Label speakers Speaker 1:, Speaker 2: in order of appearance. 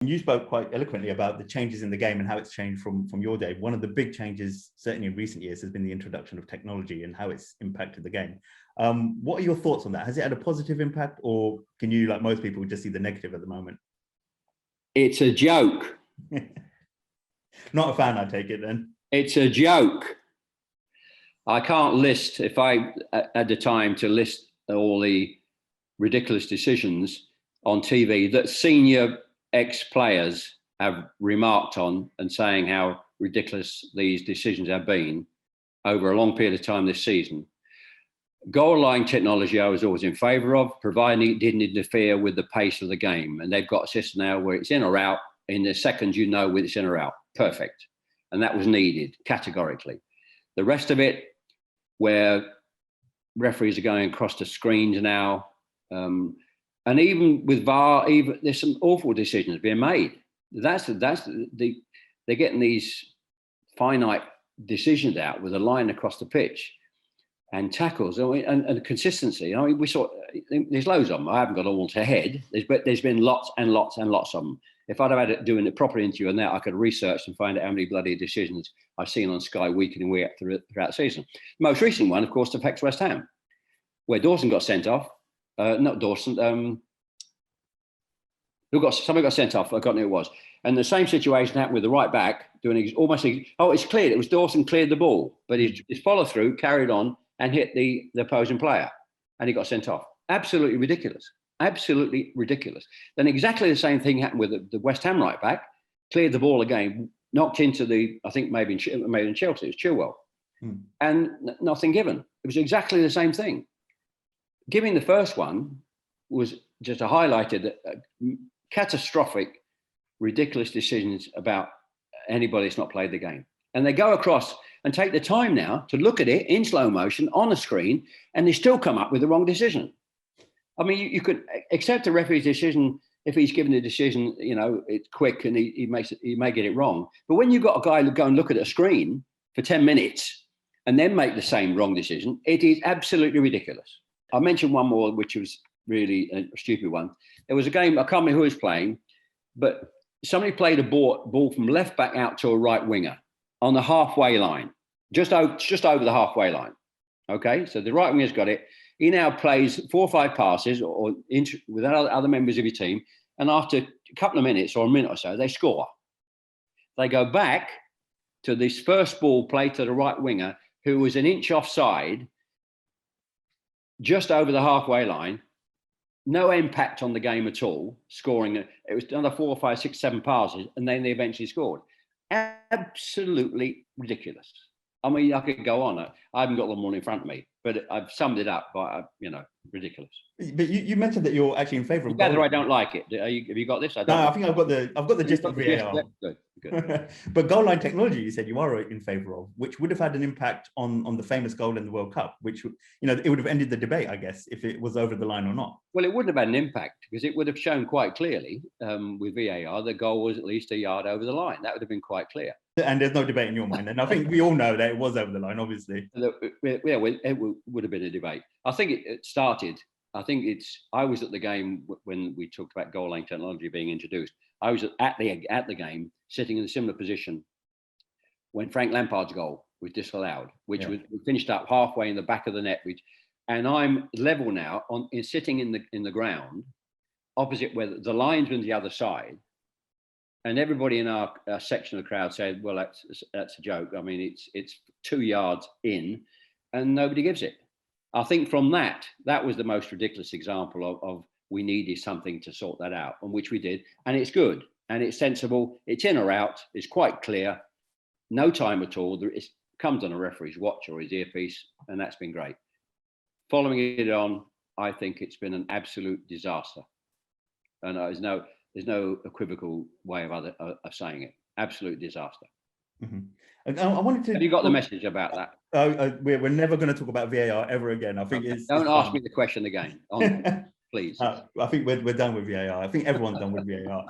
Speaker 1: You spoke quite eloquently about the changes in the game and how it's changed from your day. One of the big changes, certainly in recent years, has been the introduction of technology and how it's impacted the game. What are your thoughts on that? Has it had a positive impact, or can you, like most people, just see the negative at the moment?
Speaker 2: It's a joke.
Speaker 1: Not a fan, I take it then.
Speaker 2: It's a joke. I can't list, if I had the time to list all the ridiculous decisions on TV that senior ex-players have remarked on and saying how ridiculous these decisions have been over a long period of time this season. Goal line technology I was always in favour of, providing it didn't interfere with the pace of the game. And they've got a system now where it's in or out. In the second, you know whether it's in or out. Perfect. And that was needed categorically. The rest of it, where referees are going across the screens now, and even with VAR, there's some awful decisions being made. They're getting these finite decisions out with a line across the pitch and tackles and consistency. I mean, we saw there's loads of them. I haven't got all to head. There's been lots and lots and lots of them. If I'd have had it doing a proper interview on that, I could research and find out how many bloody decisions I've seen on Sky week in and week out throughout the season. The most recent one, of course, affects West Ham, where Dawson got sent off. Not Dawson. Somebody got sent off. I forgot who it was. And the same situation happened with the right back doing almost. It's cleared. It was Dawson cleared the ball, but his follow through carried on and hit the opposing player, and he got sent off. Absolutely ridiculous. Absolutely ridiculous. Then exactly the same thing happened with the West Ham right back. Cleared the ball again, knocked into I think maybe in Chelsea. It was Chilwell, and nothing given. It was exactly the same thing. Giving the first one was just highlighted catastrophic, ridiculous decisions about anybody that's not played the game. And they go across and take the time now to look at it in slow motion on a screen, and they still come up with the wrong decision. I mean, you could accept a referee's decision if he's given a decision, it's quick and he may get it wrong. But when you've got a guy who go and look at a screen for 10 minutes and then make the same wrong decision, it is absolutely ridiculous. I mentioned one more, which was really a stupid one. There was a game, I can't remember who was playing, but somebody played a ball from left back out to a right winger on the halfway line, just over the halfway line. Okay, so the right winger's got it. He now plays 4 or 5 passes with other members of your team, and after a couple of minutes or a minute or so, they score. They go back to this first ball played to the right winger, who was an inch offside, just over the halfway line. No impact on the game at all, scoring. It was another 4 or 5, 6, 7 passes, and then they eventually scored. Absolutely ridiculous. I mean, I could go on. I haven't got them all in front of me, but I've summed it up by, ridiculous.
Speaker 1: But you mentioned that you're actually in favour of.
Speaker 2: Whether I don't like it. Have you got this?
Speaker 1: I think I've got the gist of VAR. Good. But goal line technology, you said you are in favour of, which would have had an impact on the famous goal in the World Cup, which it would have ended the debate, I guess, if it was over the line or not.
Speaker 2: Well, it wouldn't have had an impact because it would have shown quite clearly with VAR the goal was at least a yard over the line. That would have been quite clear.
Speaker 1: And there's no debate in your mind. And I think we all know that it was over the line, obviously.
Speaker 2: Yeah, it would have been a debate. I think it started. I was at the game when we talked about goal line technology being introduced. I was at the game, sitting in a similar position when Frank Lampard's goal was disallowed, which was finished up halfway in the back of the net. And I'm level now sitting in the ground, opposite where the linesman's the other side. And everybody in our section of the crowd said, "Well, that's a joke. I mean, it's 2 yards in, and nobody gives it." I think from that was the most ridiculous example of we needed something to sort that out, and which we did. And it's good, and it's sensible. It's in or out. It's quite clear. No time at all. It comes on a referee's watch or his earpiece, and that's been great. Following it on, I think it's been an absolute disaster, and there's no equivocal way of saying it. Absolute disaster.
Speaker 1: Mm-hmm. And I wanted to.
Speaker 2: Have you got the message about that?
Speaker 1: We're never going to talk about VAR ever again. I think
Speaker 2: Don't ask me the question again, please.
Speaker 1: I think we're done with VAR. I think everyone's done with VAR.